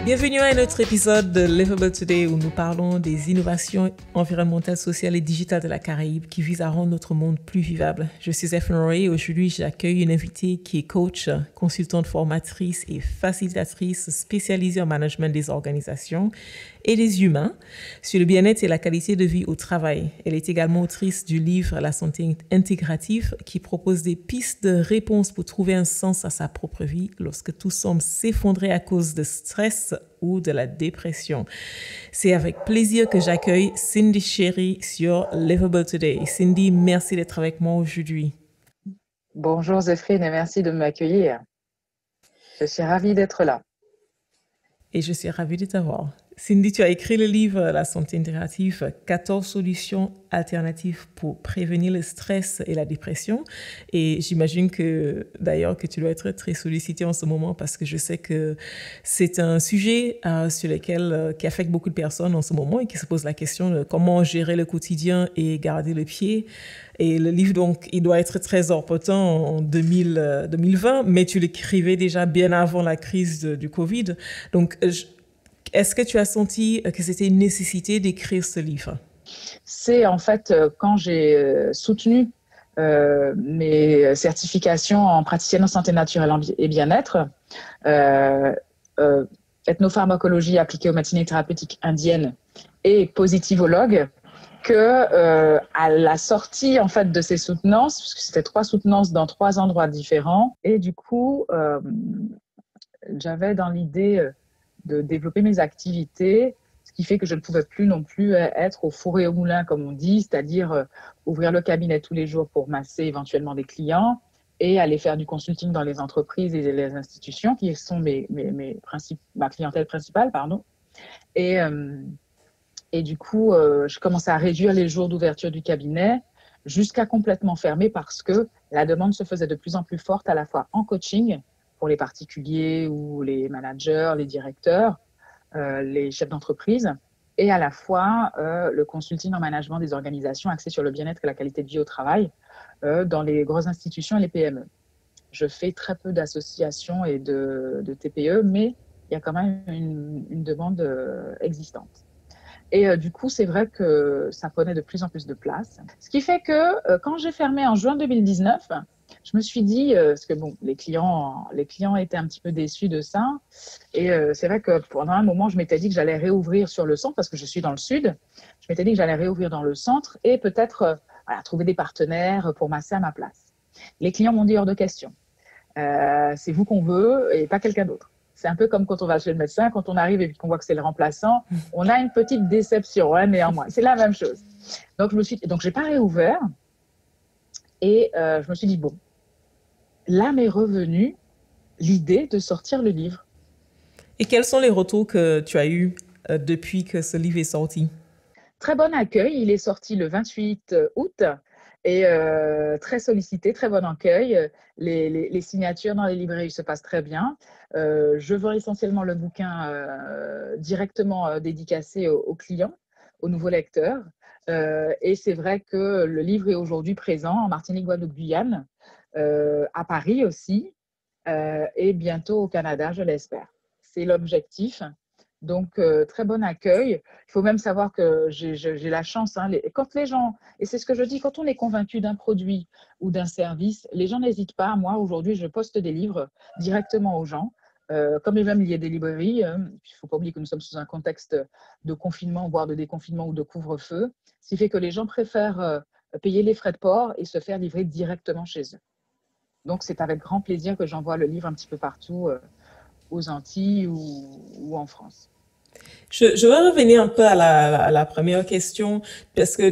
Bienvenue à un autre épisode de Livable Today où nous parlons des innovations environnementales, sociales et digitales de la Caraïbe qui visent à rendre notre monde plus vivable. Je suis Ephraim Roy et aujourd'hui j'accueille une invitée qui est coach, consultante formatrice et facilitatrice spécialisée en management des organisations et des humains sur le bien-être et la qualité de vie au travail. Elle est également autrice du livre La santé intégrative qui propose des pistes de réponse pour trouver un sens à sa propre vie lorsque tout semble s'effondrer à cause de stress ou de la dépression. C'est avec plaisir que j'accueille Cindy Sherry sur Livable Today. Cindy, merci d'être avec moi aujourd'hui. Bonjour Zéphine et merci de m'accueillir. Je suis ravie d'être là. Et je suis ravie de t'avoir. Cindy, tu as écrit le livre La santé intégrative, 14 solutions alternatives pour prévenir le stress et la dépression. Et j'imagine que d'ailleurs que tu dois être très sollicitée en ce moment parce que je sais que c'est un sujet sur lequel qui affecte beaucoup de personnes en ce moment et qui se pose la question de comment gérer le quotidien et garder le pied. Et le livre, donc, il doit être très important en 2020, mais tu l'écrivais déjà bien avant la crise du Covid. Donc, est-ce que tu as senti que c'était une nécessité d'écrire ce livre? C'est en fait quand j'ai soutenu mes certifications en praticienne en santé naturelle et bien-être, ethnopharmacologie appliquée aux médecines thérapeutiques indiennes et positivologue, que à la sortie en fait de ces soutenances, parce que c'était 3 soutenances dans 3 endroits différents, et du coup j'avais dans l'idée de développer mes activités, ce qui fait que je ne pouvais plus non plus être au four et au moulin, comme on dit, c'est-à-dire ouvrir le cabinet tous les jours pour masser éventuellement des clients et aller faire du consulting dans les entreprises et les institutions, qui sont ma clientèle principale. Et du coup, je commençais à réduire les jours d'ouverture du cabinet jusqu'à complètement fermer parce que la demande se faisait de plus en plus forte, à la fois en coaching, pour les particuliers ou les managers, les directeurs, les chefs d'entreprise, et à la fois le consulting en management des organisations axé sur le bien-être et la qualité de vie au travail dans les grosses institutions et les PME. Je fais très peu d'associations et de TPE, mais il y a quand même une demande existante. Et du coup, c'est vrai que ça prenait de plus en plus de place. Ce qui fait que quand j'ai fermé en juin 2019, je me suis dit, parce que bon, les clients étaient un petit peu déçus de ça. Et c'est vrai que pendant un moment, je m'étais dit que j'allais réouvrir sur le centre parce que je suis dans le sud. Je m'étais dit que j'allais réouvrir dans le centre et peut-être trouver des partenaires pour masser à ma place. Les clients m'ont dit hors de question. C'est vous qu'on veut et pas quelqu'un d'autre. C'est un peu comme quand on va chez le médecin, quand on arrive et qu'on voit que c'est le remplaçant, on a une petite déception, hein, néanmoins. C'est la même chose. Donc, j'ai pas réouvert et je me suis dit, bon, là m'est revenue l'idée de sortir le livre. Et quels sont les retours que tu as eus depuis que ce livre est sorti? Très bon accueil. Il est sorti le 28 août et très sollicité, très bon accueil. Les signatures dans les librairies se passent très bien. Je vends essentiellement le bouquin directement dédicacé aux clients, aux nouveaux lecteurs. Et c'est vrai que le livre est aujourd'hui présent en Martinique, Guadeloupe, Guyane, à Paris aussi, et bientôt au Canada, je l'espère. C'est l'objectif. Donc, très bon accueil. Il faut même savoir que j'ai la chance, hein, quand les gens, et c'est ce que je dis, quand on est convaincu d'un produit ou d'un service, les gens n'hésitent pas. Moi, aujourd'hui, je poste des livres directement aux gens. Comme même il y a des librairies, il ne faut pas oublier que nous sommes sous un contexte de confinement, voire de déconfinement ou de couvre-feu, ce qui fait que les gens préfèrent payer les frais de port et se faire livrer directement chez eux. Donc, c'est avec grand plaisir que j'envoie le livre un petit peu partout aux Antilles ou en France. Je vais revenir un peu à la première question parce que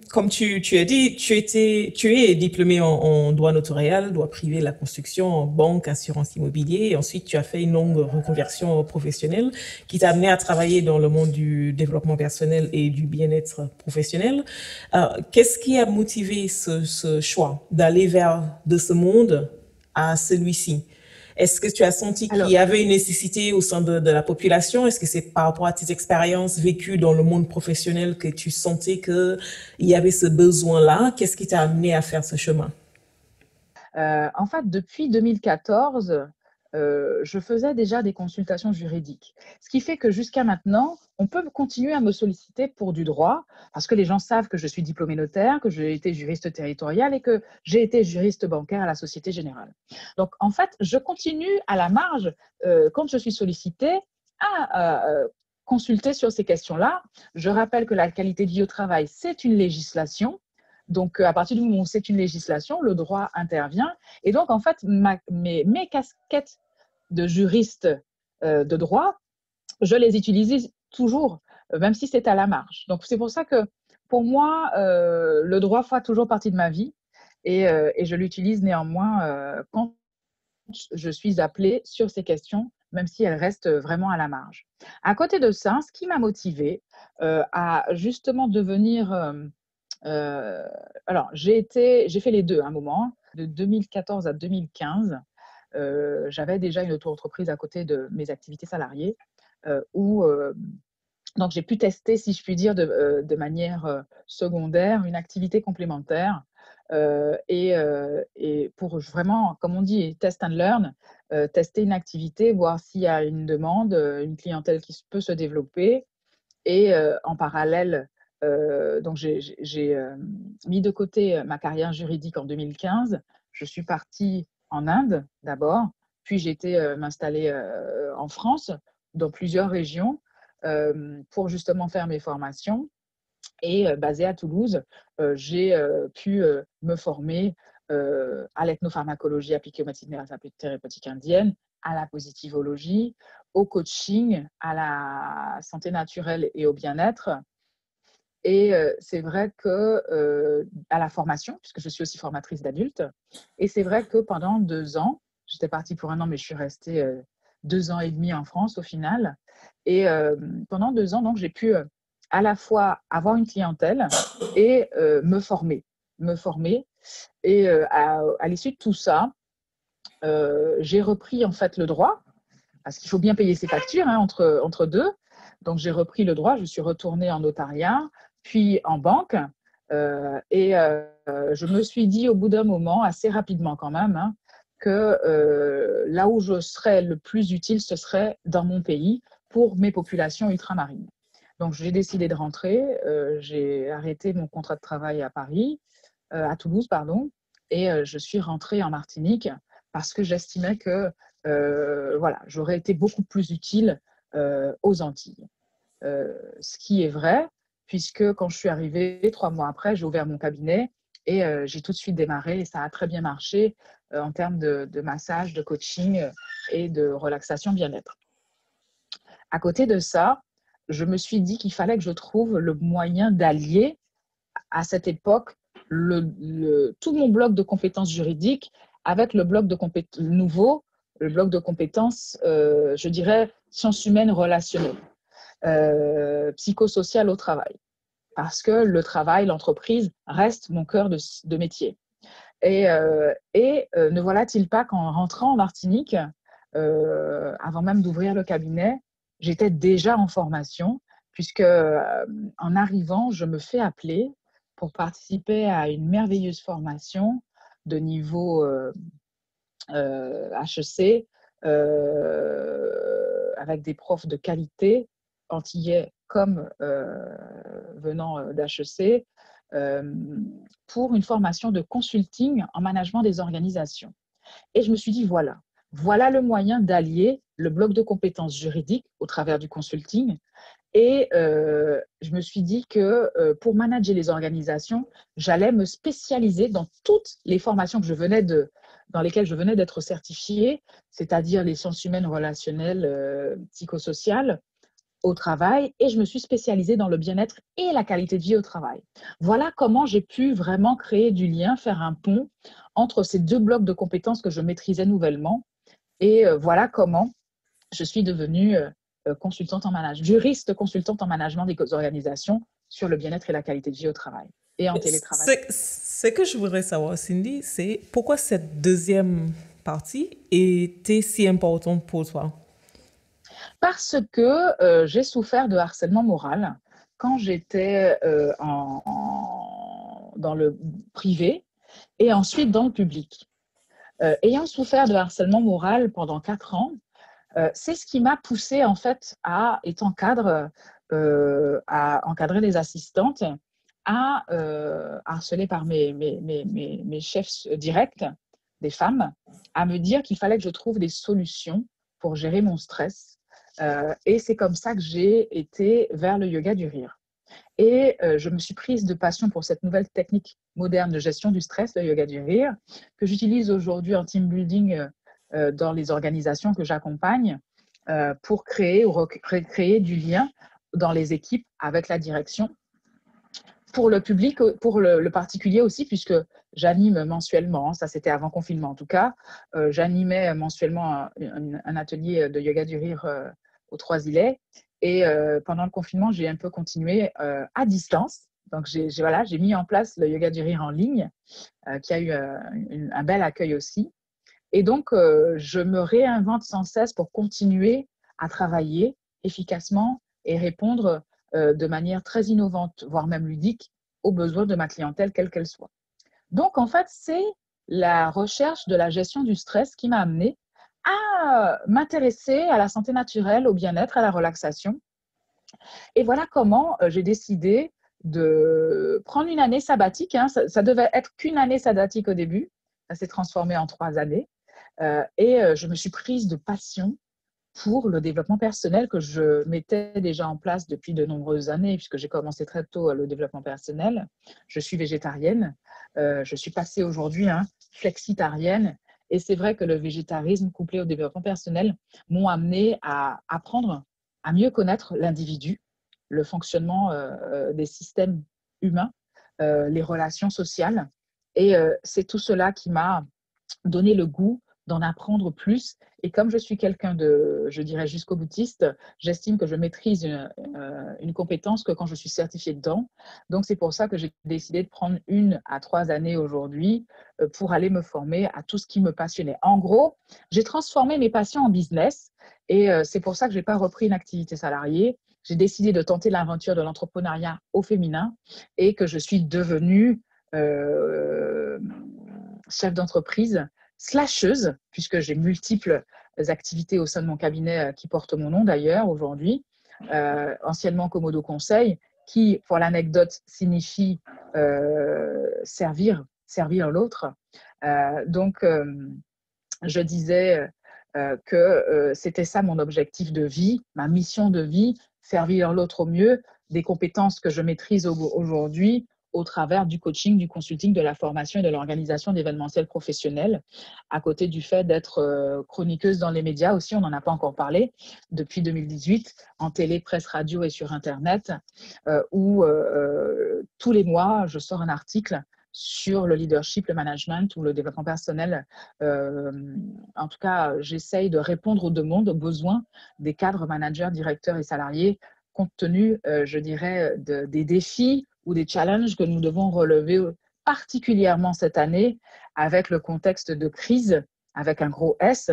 comme tu as dit, tu es diplômé en droit notarial, droit privé, la construction, en banque, assurance immobilier, et ensuite tu as fait une longue reconversion professionnelle qui t'a amené à travailler dans le monde du développement personnel et du bien-être professionnel. Qu'est-ce qui a motivé ce choix d'aller de ce monde à celui-ci? Est-ce que tu as senti qu'il y avait une nécessité au sein de la population? Est-ce que c'est par rapport à tes expériences vécues dans le monde professionnel que tu sentais qu'il y avait ce besoin-là? Qu'est-ce qui t'a amené à faire ce chemin? En fait, depuis 2014, je faisais déjà des consultations juridiques. Ce qui fait que jusqu'à maintenant, on peut continuer à me solliciter pour du droit, parce que les gens savent que je suis diplômée notaire, que j'ai été juriste territorial et que j'ai été juriste bancaire à la Société Générale. Donc, en fait, je continue à la marge, quand je suis sollicitée, à consulter sur ces questions-là. Je rappelle que la qualité de vie au travail, c'est une législation. Donc, à partir du moment où c'est une législation, le droit intervient. Et donc, en fait, mes casquettes de juriste de droit, je les utilise toujours, même si c'est à la marge. Donc, c'est pour ça que, pour moi, le droit fait toujours partie de ma vie et je l'utilise néanmoins quand je suis appelée sur ces questions, même si elles restent vraiment à la marge. À côté de ça, ce qui m'a motivée à justement devenir alors, j'ai fait les deux à un moment, de 2014 à 2015. J'avais déjà une auto-entreprise à côté de mes activités salariées où donc j'ai pu tester, si je puis dire, de manière secondaire, une activité complémentaire et pour vraiment, comme on dit, test and learn, tester une activité, voir s'il y a une demande, une clientèle qui peut se développer et en parallèle, donc j'ai mis de côté ma carrière juridique en 2015. Je suis partie en Inde d'abord, puis j'ai été m'installer en France, dans plusieurs régions, pour justement faire mes formations. Et basée à Toulouse, j'ai pu me former à l'ethnopharmacologie appliquée aux médecines thérapeutiques indiennes, à la positivologie, au coaching, à la santé naturelle et au bien-être. Et c'est vrai que à la formation, puisque je suis aussi formatrice d'adultes, et c'est vrai que pendant 2 ans, j'étais partie pour un an, mais je suis restée 2 ans et demi en France au final. Et pendant 2 ans, donc, j'ai pu à la fois avoir une clientèle et me former. Me former. Et à l'issue de tout ça, j'ai repris en fait le droit, parce qu'il faut bien payer ses factures hein, entre deux. Donc, j'ai repris le droit, je suis retournée en notariat, puis en banque. Et je me suis dit au bout d'un moment, assez rapidement quand même, hein, que là où je serais le plus utile, ce serait dans mon pays pour mes populations ultramarines. Donc, j'ai décidé de rentrer. J'ai arrêté mon contrat de travail à Paris, à Toulouse, pardon, et je suis rentrée en Martinique parce que j'estimais que voilà, j'aurais été beaucoup plus utile aux Antilles. Ce qui est vrai, puisque quand je suis arrivée, 3 mois après, j'ai ouvert mon cabinet et j'ai tout de suite démarré et ça a très bien marché en termes de massage, de coaching et de relaxation bien-être. À côté de ça, je me suis dit qu'il fallait que je trouve le moyen d'allier à cette époque tout mon bloc de compétences juridiques avec le bloc de nouveau, le bloc de compétences, je dirais, sciences humaines relationnelles, psychosociales au travail. Parce que le travail, l'entreprise reste mon cœur de métier. Et ne voilà-t-il pas qu'en rentrant en Martinique, avant même d'ouvrir le cabinet, j'étais déjà en formation, puisque en arrivant, je me fais appeler pour participer à une merveilleuse formation de niveau HEC, avec des profs de qualité, antillais comme venant d'HEC, pour une formation de consulting en management des organisations. Et je me suis dit, voilà le moyen d'allier le bloc de compétences juridiques au travers du consulting. Et je me suis dit que pour manager les organisations, j'allais me spécialiser dans toutes les formations dans lesquelles je venais d'être certifiée, c'est-à-dire les sciences humaines, relationnelles, psychosociales, au travail, et je me suis spécialisée dans le bien-être et la qualité de vie au travail. Voilà comment j'ai pu vraiment créer du lien, faire un pont entre ces deux blocs de compétences que je maîtrisais nouvellement. Et voilà comment je suis devenue consultante en management, juriste consultante en management des organisations sur le bien-être et la qualité de vie au travail et en télétravail. Ce que je voudrais savoir, Cindy, c'est pourquoi cette deuxième partie était si importante pour toi? Parce que j'ai souffert de harcèlement moral quand j'étais dans le privé et ensuite dans le public. Ayant souffert de harcèlement moral pendant 4 ans, c'est ce qui m'a poussée en fait à, étant cadre, à encadrer les assistantes, à harceler par mes chefs directs, des femmes, à me dire qu'il fallait que je trouve des solutions pour gérer mon stress. Et c'est comme ça que j'ai été vers le yoga du rire. Et je me suis prise de passion pour cette nouvelle technique moderne de gestion du stress, le yoga du rire, que j'utilise aujourd'hui en team building dans les organisations que j'accompagne pour créer ou créer du lien dans les équipes avec la direction. Pour le public, pour le particulier aussi, puisque j'anime mensuellement, ça c'était avant confinement en tout cas, j'animais mensuellement un atelier de yoga du rire aux Trois-Îlets. Et pendant le confinement, j'ai un peu continué à distance. Donc, j'ai mis en place le yoga du rire en ligne, qui a eu un bel accueil aussi. Et donc, je me réinvente sans cesse pour continuer à travailler efficacement et répondre de manière très innovante, voire même ludique, aux besoins de ma clientèle, quelle qu'elle soit. Donc, en fait, c'est la recherche de la gestion du stress qui m'a amenée à m'intéresser à la santé naturelle, au bien-être, à la relaxation. Et voilà comment j'ai décidé de prendre une année sabbatique. Hein. Ça devait être qu'une année sabbatique au début. Ça s'est transformé en 3 années. Et je me suis prise de passion pour le développement personnel que je mettais déjà en place depuis de nombreuses années, puisque j'ai commencé très tôt le développement personnel. Je suis végétarienne. Je suis passée aujourd'hui flexitarienne. Et c'est vrai que le végétarisme couplé au développement personnel m'ont amené à apprendre à mieux connaître l'individu, le fonctionnement des systèmes humains, les relations sociales. Et c'est tout cela qui m'a donné le goût d'en apprendre plus. Et comme je suis quelqu'un de, je dirais, jusqu'au boutiste, j'estime que je maîtrise une compétence que quand je suis certifiée dedans. Donc, c'est pour ça que j'ai décidé de prendre 1 à 3 années aujourd'hui pour aller me former à tout ce qui me passionnait. En gros, j'ai transformé mes passions en business et c'est pour ça que je n'ai pas repris une activité salariée. J'ai décidé de tenter l'aventure de l'entrepreneuriat au féminin et que je suis devenue chef d'entreprise slasheuse, puisque j'ai multiples activités au sein de mon cabinet qui portent mon nom d'ailleurs aujourd'hui, anciennement Komodo Conseil, qui, pour l'anecdote, signifie servir l'autre. Donc, je disais que c'était ça mon objectif de vie, ma mission de vie, servir l'autre au mieux, des compétences que je maîtrise aujourd'hui au travers du coaching, du consulting, de la formation et de l'organisation d'événementiels professionnels, à côté du fait d'être chroniqueuse dans les médias aussi, on n'en a pas encore parlé, depuis 2018, en télé, presse, radio et sur Internet, où tous les mois, je sors un article sur le leadership, le management ou le développement personnel. En tout cas, j'essaye de répondre aux demandes, aux besoins des cadres, managers, directeurs et salariés, compte tenu, je dirais, des défis ou des challenges que nous devons relever particulièrement cette année avec le contexte de crise, avec un gros S,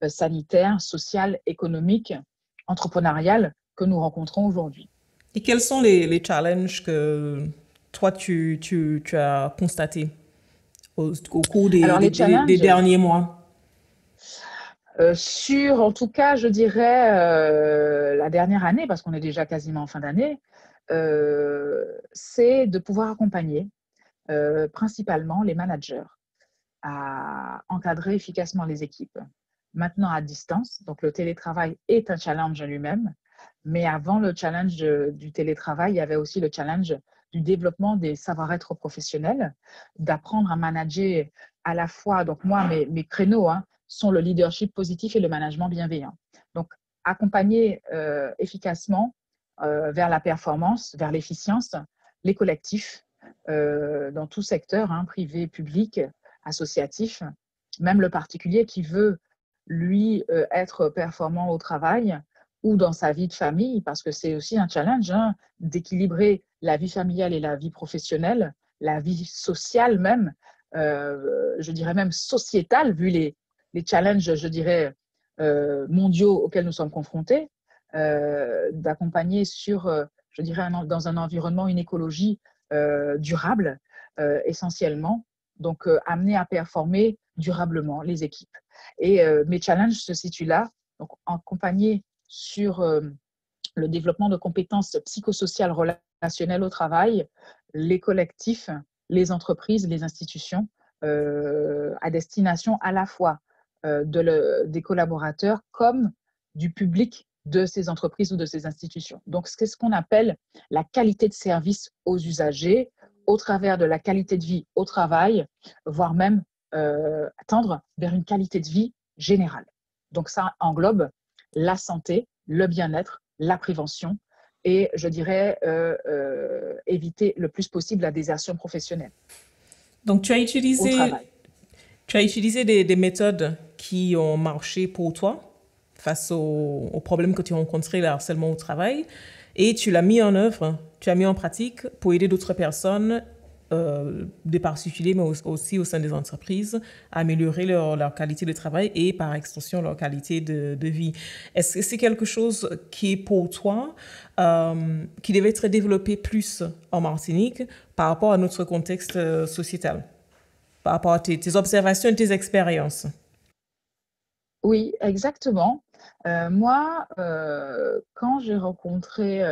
sanitaire, social, économique, entrepreneurial que nous rencontrons aujourd'hui. Et quels sont les challenges que toi, tu as constatés au cours Alors, les des challenges, derniers mois? en tout cas, je dirais la dernière année, parce qu'on est déjà quasiment en fin d'année, c'est de pouvoir accompagner principalement les managers à encadrer efficacement les équipes. Maintenant à distance, donc le télétravail est un challenge en lui-même, mais avant le challenge du télétravail, il y avait aussi le challenge du développement des savoir-être professionnels, d'apprendre à manager à la fois, donc moi, mes créneaux sont le leadership positif et le management bienveillant. Donc, accompagner efficacement vers la performance, vers l'efficience, les collectifs dans tout secteur, privé, public, associatif, même le particulier qui veut, lui, être performant au travail ou dans sa vie de famille, parce que c'est aussi un challenge d'équilibrer la vie familiale et la vie professionnelle, la vie sociale même, je dirais même sociétale, vu les challenges, je dirais, mondiaux auxquels nous sommes confrontés, d'accompagner sur, je dirais, dans un environnement, une écologie durable, essentiellement. Donc, amener à performer durablement les équipes. Et mes challenges se situent là, donc accompagner sur le développement de compétences psychosociales relationnelles au travail, les collectifs, les entreprises, les institutions, à destination à la fois des collaborateurs comme du public de ces entreprises ou de ces institutions. Donc, c'est ce qu'on appelle la qualité de service aux usagers au travers de la qualité de vie au travail, voire même tendre vers une qualité de vie générale. Donc, ça englobe la santé, le bien-être, la prévention et, je dirais, éviter le plus possible la désertion professionnelle Donc, au travail. tu as utilisé des méthodes qui ont marché pour toi face aux problèmes que tu as rencontrés, le harcèlement au travail, et tu l'as mis en œuvre, tu as mis en pratique pour aider d'autres personnes, des particuliers, mais aussi au sein des entreprises, à améliorer leur qualité de travail et par extension leur qualité de vie. Est-ce que c'est quelque chose qui est pour toi, qui devait être développé plus en Martinique par rapport à notre contexte sociétal, par rapport à tes observations et tes expériences? Oui, exactement. Moi, quand j'ai rencontré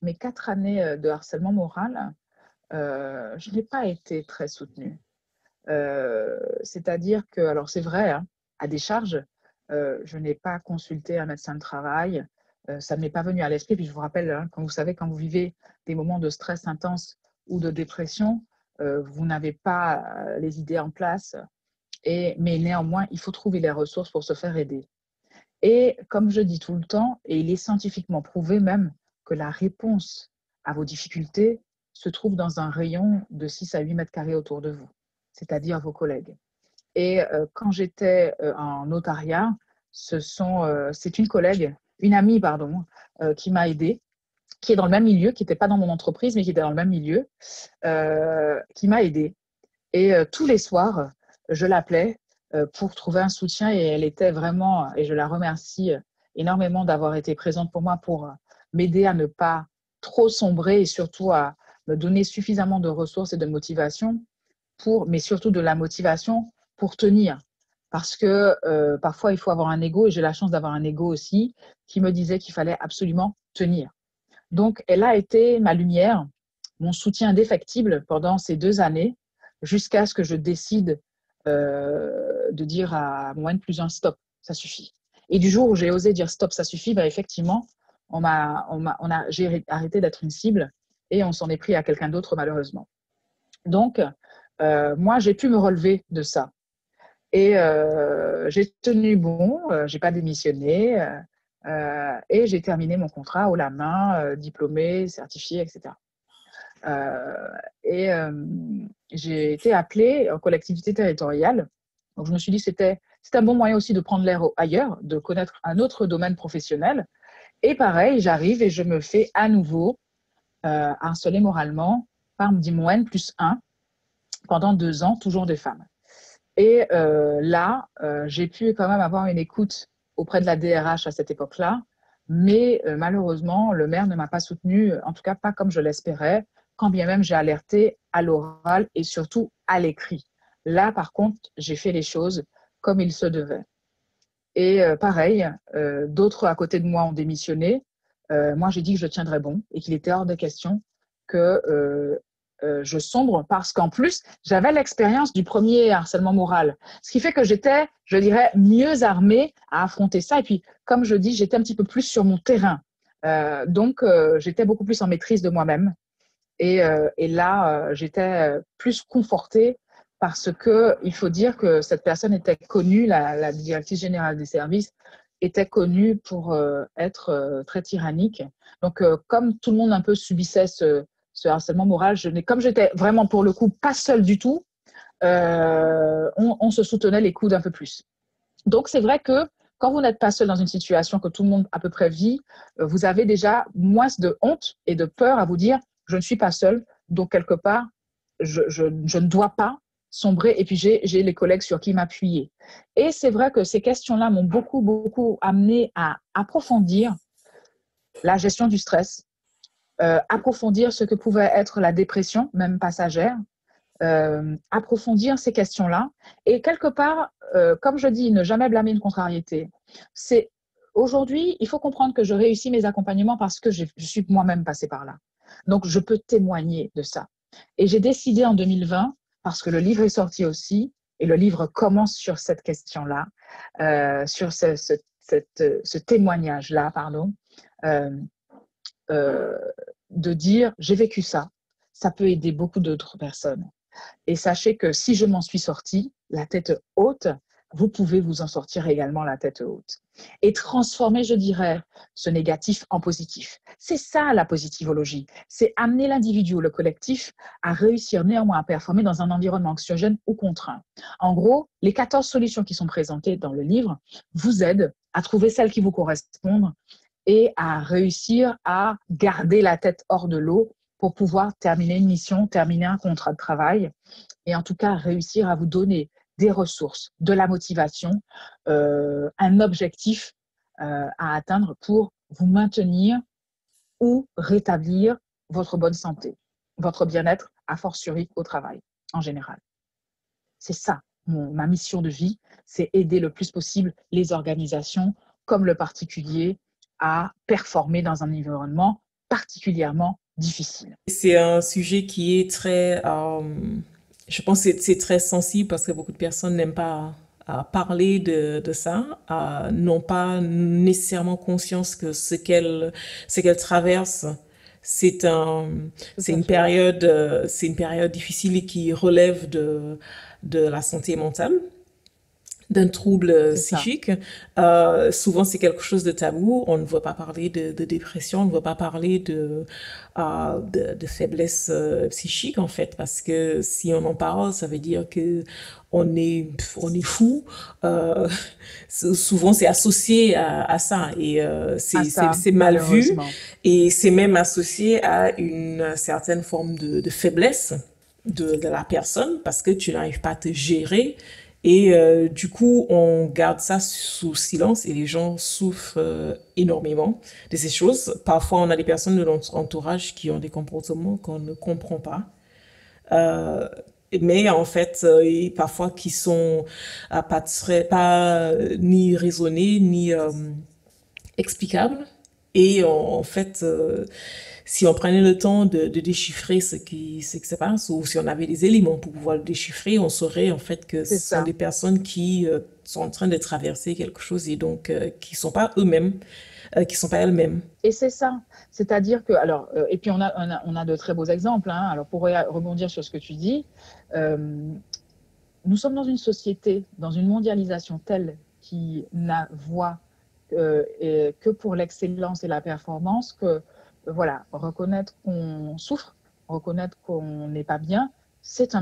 mes 4 années de harcèlement moral, je n'ai pas été très soutenue. C'est-à-dire que, alors c'est vrai, hein, à décharge, je n'ai pas consulté un médecin de travail, ça ne m'est pas venu à l'esprit. Puis je vous rappelle, hein, quand vous savez, quand vous vivez des moments de stress intense ou de dépression, vous n'avez pas les idées en place, mais néanmoins, il faut trouver les ressources pour se faire aider. Et comme je dis tout le temps, et il est scientifiquement prouvé même, que la réponse à vos difficultés se trouve dans un rayon de 6 à 8 mètres carrés autour de vous, c'est-à-dire vos collègues. Et quand j'étais en notariat, c'est une collègue, une amie, pardon, qui m'a aidée, qui est dans le même milieu, qui n'était pas dans mon entreprise, mais qui était dans le même milieu, qui m'a aidée. Et tous les soirs, je l'appelais pour trouver un soutien et elle était vraiment, et je la remercie énormément d'avoir été présente pour moi pour m'aider à ne pas trop sombrer et surtout à me donner suffisamment de ressources et de motivation mais surtout de la motivation pour tenir. Parce que parfois, il faut avoir un ego, et j'ai la chance d'avoir un ego aussi, qui me disait qu'il fallait absolument tenir. Donc, elle a été ma lumière, mon soutien indéfectible pendant ces 2 années, jusqu'à ce que je décide de dire à mon N+1 stop, ça suffit. Et du jour où j'ai osé dire stop, ça suffit, bah effectivement, j'ai arrêté d'être une cible et on s'en est pris à quelqu'un d'autre malheureusement. Donc, moi, j'ai pu me relever de ça. Et j'ai tenu bon, j'ai pas démissionné et j'ai terminé mon contrat haut la main, diplômée, certifiée, etc. Et j'ai été appelée en collectivité territoriale. Donc, je me suis dit que c'était un bon moyen aussi de prendre l'air ailleurs, de connaître un autre domaine professionnel. Et pareil, j'arrive et je me fais à nouveau harceler moralement par mon N+1 pendant 2 ans, toujours des femmes. Et là, j'ai pu quand même avoir une écoute auprès de la DRH à cette époque-là, mais malheureusement, le maire ne m'a pas soutenue, en tout cas pas comme je l'espérais, quand bien même j'ai alerté à l'oral et surtout à l'écrit. Là, par contre, j'ai fait les choses comme il se devait. Et pareil, d'autres à côté de moi ont démissionné. Moi, j'ai dit que je tiendrais bon et qu'il était hors de question que je sombre parce qu'en plus, j'avais l'expérience du premier harcèlement moral. Ce qui fait que j'étais, je dirais, mieux armée à affronter ça. Et puis, comme je dis, j'étais un petit peu plus sur mon terrain. Donc, j'étais beaucoup plus en maîtrise de moi-même. Et là, j'étais plus confortée parce qu'il faut dire que cette personne était connue, la directrice générale des services était connue pour être très tyrannique. Donc, comme tout le monde un peu subissait ce harcèlement moral, comme j'étais vraiment pour le coup pas seule du tout, on se soutenait les coudes un peu plus. Donc, c'est vrai que quand vous n'êtes pas seul dans une situation que tout le monde à peu près vit, vous avez déjà moins de honte et de peur à vous dire je ne suis pas seule, donc quelque part, je ne dois pas sombrer. Et puis, j'ai les collègues sur qui m'appuyer. Et c'est vrai que ces questions-là m'ont beaucoup, beaucoup amené à approfondir la gestion du stress, approfondir ce que pouvait être la dépression, même passagère, approfondir ces questions-là. Et quelque part, comme je dis, ne jamais blâmer une contrariété. C'est aujourd'hui, il faut comprendre que je réussis mes accompagnements parce que je suis moi-même passée par là. Donc, je peux témoigner de ça. Et j'ai décidé en 2020, parce que le livre est sorti aussi, et le livre commence sur cette question-là, sur ce témoignage-là, pardon, euh, euh, de dire j'ai vécu ça, ça peut aider beaucoup d'autres personnes. Et sachez que si je m'en suis sortie, la tête haute, vous pouvez vous en sortir également la tête haute. Et transformer, je dirais, ce négatif en positif. C'est ça la positivologie. C'est amener l'individu ou le collectif à réussir néanmoins à performer dans un environnement anxiogène ou contraint. En gros, les 14 solutions qui sont présentées dans le livre vous aident à trouver celles qui vous correspondent et à réussir à garder la tête hors de l'eau pour pouvoir terminer une mission, terminer un contrat de travail et en tout cas réussir à vous donner des ressources, de la motivation, un objectif à atteindre pour vous maintenir ou rétablir votre bonne santé, votre bien-être, a fortiori au travail en général. C'est ça, ma mission de vie, c'est aider le plus possible les organisations comme le particulier à performer dans un environnement particulièrement difficile. C'est un sujet qui est très, je pense que c'est très sensible parce que beaucoup de personnes n'aiment pas parler de ça, n'ont pas nécessairement conscience que ce qu'elles traversent, c'est un, Tout à fait. c'est une période difficile et qui relève de la santé mentale, d'un trouble C'est ça. psychique. Souvent, c'est quelque chose de tabou. On ne veut pas parler de dépression, on ne veut pas parler de faiblesse psychique, en fait, parce que si on en parle, ça veut dire que on est fou. Euh, Souvent, c'est associé à ça et À ça, c'est mal vu malheureusement. et c'est même associé à une certaine forme de faiblesse de la personne parce que tu n'arrives pas à te gérer et du coup, on garde ça sous silence et les gens souffrent énormément de ces choses. Parfois, on a des personnes de notre entourage qui ont des comportements qu'on ne comprend pas. Euh, mais en fait, et parfois qui sont pas ni raisonnés, ni explicables. Et en fait, si on prenait le temps de déchiffrer ce qui se passe, ou si on avait des éléments pour pouvoir le déchiffrer, on saurait en fait que C'est ce sont ça. des personnes qui sont en train de traverser quelque chose et donc qui sont pas eux-mêmes, qui sont pas elles-mêmes. Et c'est ça. C'est-à-dire que, alors, et puis on a de très beaux exemples. Hein. Alors, pour rebondir sur ce que tu dis, euh, nous sommes dans une société, dans une mondialisation telle qui n'a voix que pour l'excellence et la performance que, voilà, reconnaître qu'on souffre, reconnaître qu'on n'est pas bien, c'est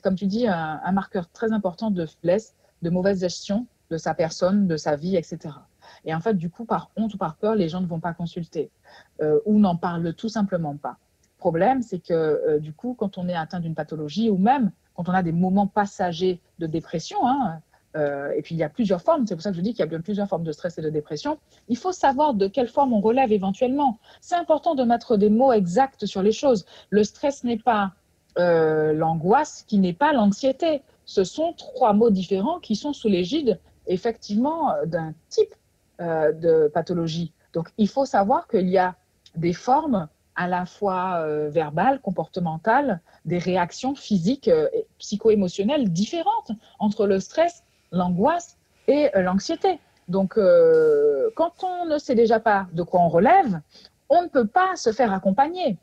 comme tu dis, un marqueur très important de faiblesse, de mauvaise gestion de sa personne, de sa vie, etc. Et en fait, du coup, par honte ou par peur, les gens ne vont pas consulter ou n'en parlent tout simplement pas. Le problème, c'est que du coup, quand on est atteint d'une pathologie ou même quand on a des moments passagers de dépression, hein, et puis il y a plusieurs formes, c'est pour ça que je dis qu'il y a bien plusieurs formes de stress et de dépression, il faut savoir de quelle forme on relève éventuellement. C'est important de mettre des mots exacts sur les choses. Le stress n'est pas l'angoisse, qui n'est pas l'anxiété. Ce sont trois mots différents qui sont sous l'égide, effectivement, d'un type de pathologie. Donc, il faut savoir qu'il y a des formes à la fois verbales, comportementales, des réactions physiques et psycho-émotionnelles différentes entre le stress, l'angoisse et l'anxiété. Donc, quand on ne sait déjà pas de quoi on relève, on ne peut pas se faire accompagner.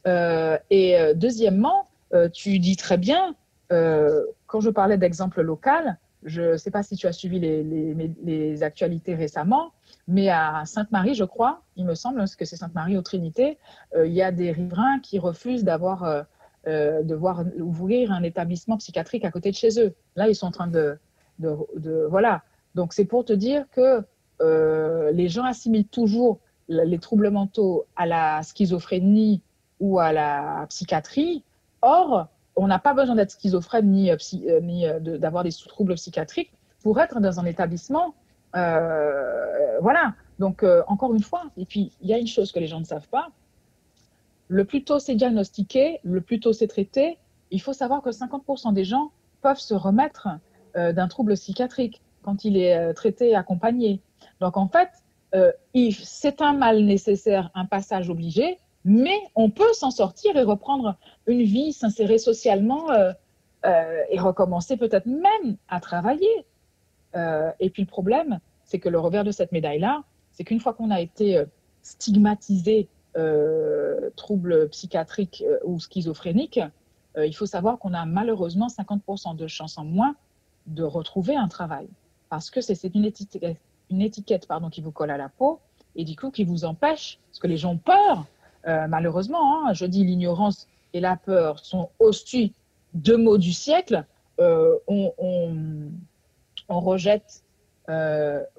Deuxièmement, tu dis très bien, quand je parlais d'exemple local, je ne sais pas si tu as suivi les actualités récemment, mais à Sainte-Marie, je crois, il me semble que c'est Sainte-Marie aux Trinités, il y a des riverains qui refusent de voir ouvrir un établissement psychiatrique à côté de chez eux. Là, ils sont en train voilà. Donc, c'est pour te dire que les gens assimilent toujours les troubles mentaux à la schizophrénie ou à la psychiatrie. Or, on n'a pas besoin d'être schizophrène ni d'avoir des troubles psychiatriques pour être dans un établissement. Voilà. Donc, encore une fois, et puis il y a une chose que les gens ne savent pas, le plus tôt c'est diagnostiqué, le plus tôt c'est traité, il faut savoir que 50% des gens peuvent se remettre d'un trouble psychiatrique quand il est traité et accompagné. Donc, en fait, c'est un mal nécessaire, un passage obligé, mais on peut s'en sortir et reprendre une vie, s'insérer socialement et recommencer peut-être même à travailler. Et puis le problème, c'est que le revers de cette médaille-là, c'est qu'une fois qu'on a été stigmatisé trouble psychiatrique ou schizophrénique, il faut savoir qu'on a malheureusement 50% de chances en moins de retrouver un travail. Parce que c'est une étiquette qui vous colle à la peau et du coup qui vous empêche, parce que les gens ont peur, malheureusement, je dis l'ignorance et la peur sont aussi deux mots du siècle. On rejette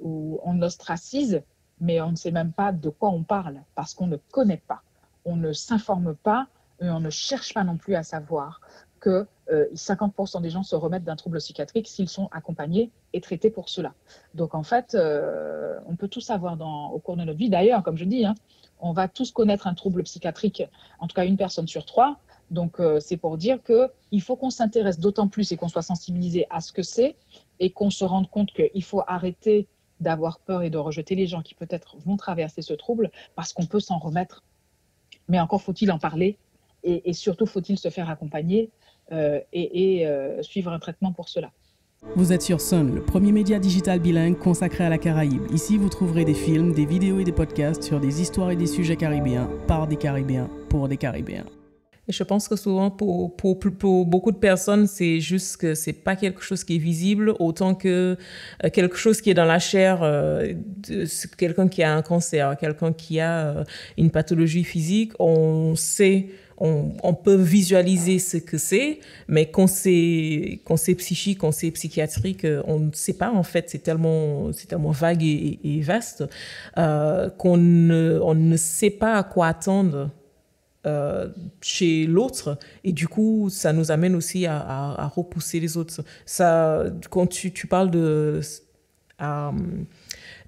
ou on ostracise, mais on ne sait même pas de quoi on parle parce qu'on ne connaît pas, on ne s'informe pas et on ne cherche pas non plus à savoir que 50% des gens se remettent d'un trouble psychiatrique s'ils sont accompagnés et traités pour cela. Donc en fait, on peut tout savoir au cours de notre vie. D'ailleurs, comme je dis, on va tous connaître un trouble psychiatrique, en tout cas une personne sur trois. Donc c'est pour dire qu'il faut qu'on s'intéresse d'autant plus et qu'on soit sensibilisé à ce que c'est et qu'on se rende compte qu'il faut arrêter d'avoir peur et de rejeter les gens qui peut-être vont traverser ce trouble parce qu'on peut s'en remettre. Mais encore faut-il en parler et surtout faut-il se faire accompagner et suivre un traitement pour cela. Vous êtes sur Sun, le premier média digital bilingue consacré à la Caraïbe. Ici, vous trouverez des films, des vidéos et des podcasts sur des histoires et des sujets caribéens, par des Caribéens, pour des Caribéens. Et je pense que souvent, pour beaucoup de personnes, c'est juste que c'est pas quelque chose qui est visible, autant que quelque chose qui est dans la chair, quelqu'un qui a un cancer, quelqu'un qui a une pathologie physique, on sait, on peut visualiser ce que c'est, mais quand c'est psychique, quand c'est psychiatrique, on ne sait pas en fait, c'est tellement vague et vaste qu'on ne sait pas à quoi attendre chez l'autre, et du coup ça nous amène aussi à repousser les autres. Ça, quand tu parles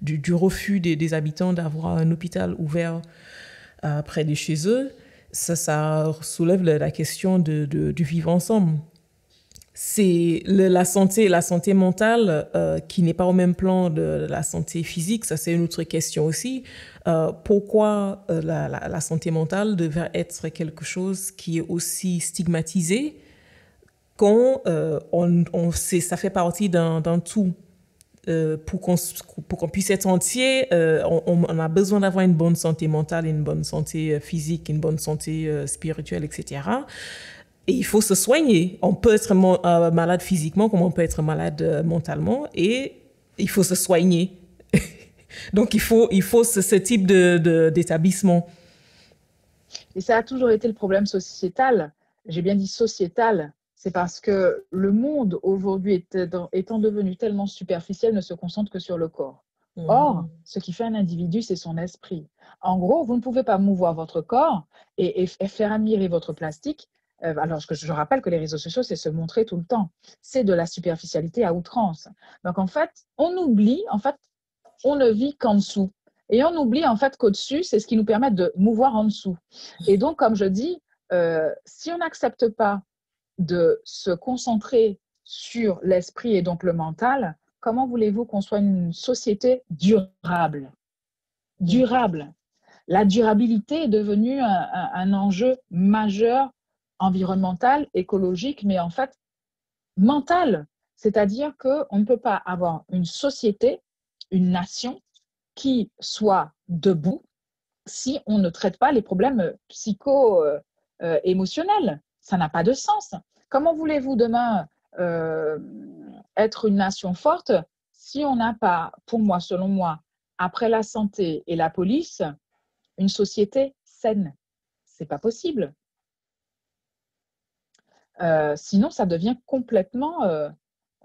du refus des habitants d'avoir un hôpital ouvert près de chez eux, ça soulève la question du vivre ensemble. C'est la santé mentale qui n'est pas au même plan de la santé physique, ça c'est une autre question aussi. Pourquoi la santé mentale devrait être quelque chose qui est aussi stigmatisé quand ça fait partie d'un tout. Pour qu'on puisse être entier, on a besoin d'avoir une bonne santé mentale, une bonne santé physique, une bonne santé spirituelle, etc. Et il faut se soigner. On peut être malade physiquement comme on peut être malade mentalement, et il faut se soigner. Donc, il faut ce type d'établissement. Et ça a toujours été le problème sociétal. J'ai bien dit sociétal. C'est parce que le monde, aujourd'hui, étant devenu tellement superficiel, ne se concentre que sur le corps. Or, ce qui fait un individu, c'est son esprit. En gros, vous ne pouvez pas mouvoir votre corps et faire admirer votre plastique. Alors, je rappelle que les réseaux sociaux, c'est se montrer tout le temps. C'est de la superficialité à outrance. Donc, en fait, on oublie, on ne vit qu'en dessous. Et on oublie, qu'au-dessus, c'est ce qui nous permet de mouvoir en dessous. Et donc, comme je dis, si on n'accepte pas de se concentrer sur l'esprit et donc le mental, comment voulez-vous qu'on soit une société durable? Durable. La durabilité est devenue un enjeu majeur environnemental, écologique, mais en fait mental. C'est-à-dire qu'on ne peut pas avoir une société, une nation qui soit debout si on ne traite pas les problèmes psycho-émotionnels. Ça n'a pas de sens. Comment voulez-vous demain être une nation forte si on n'a pas, pour moi, selon moi, après la santé et la police, une société saine? C'est pas possible. Sinon, ça devient complètement,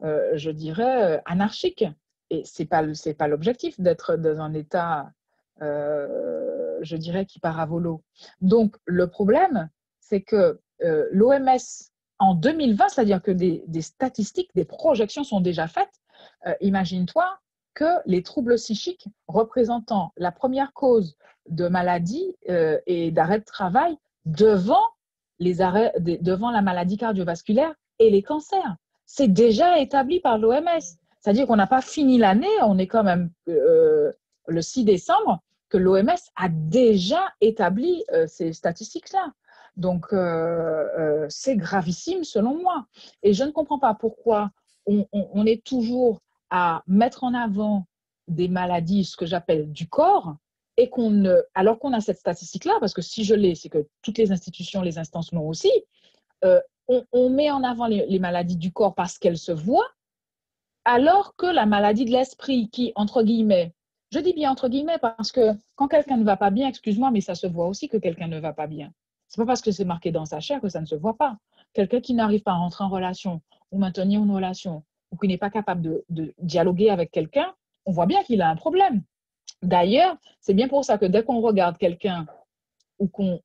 je dirais, anarchique. Et c'est pas l'objectif d'être dans un état, je dirais, qui part à volo. Donc, le problème, c'est que l'OMS, en 2020, c'est-à-dire que des statistiques, des projections sont déjà faites. Imagine-toi que les troubles psychiques représentant la première cause de maladie et d'arrêt de travail devant les arrêts devant la maladie cardiovasculaire et les cancers. C'est déjà établi par l'OMS. C'est-à-dire qu'on n'a pas fini l'année, on est quand même le 6 décembre, que l'OMS a déjà établi ces statistiques-là. Donc, c'est gravissime selon moi. Et je ne comprends pas pourquoi on est toujours à mettre en avant des maladies, ce que j'appelle du corps, et alors qu'on a cette statistique-là, parce que si je l'ai, c'est que toutes les institutions, les instances l'ont aussi, on met en avant les maladies du corps parce qu'elles se voient, alors que la maladie de l'esprit qui, entre guillemets, je dis bien entre guillemets parce que quand quelqu'un ne va pas bien, excuse-moi, mais ça se voit aussi que quelqu'un ne va pas bien. Ce n'est pas parce que c'est marqué dans sa chair que ça ne se voit pas. Quelqu'un qui n'arrive pas à rentrer en relation ou maintenir une relation ou qui n'est pas capable de dialoguer avec quelqu'un, on voit bien qu'il a un problème. D'ailleurs, c'est bien pour ça que dès qu'on regarde quelqu'un ou qu'on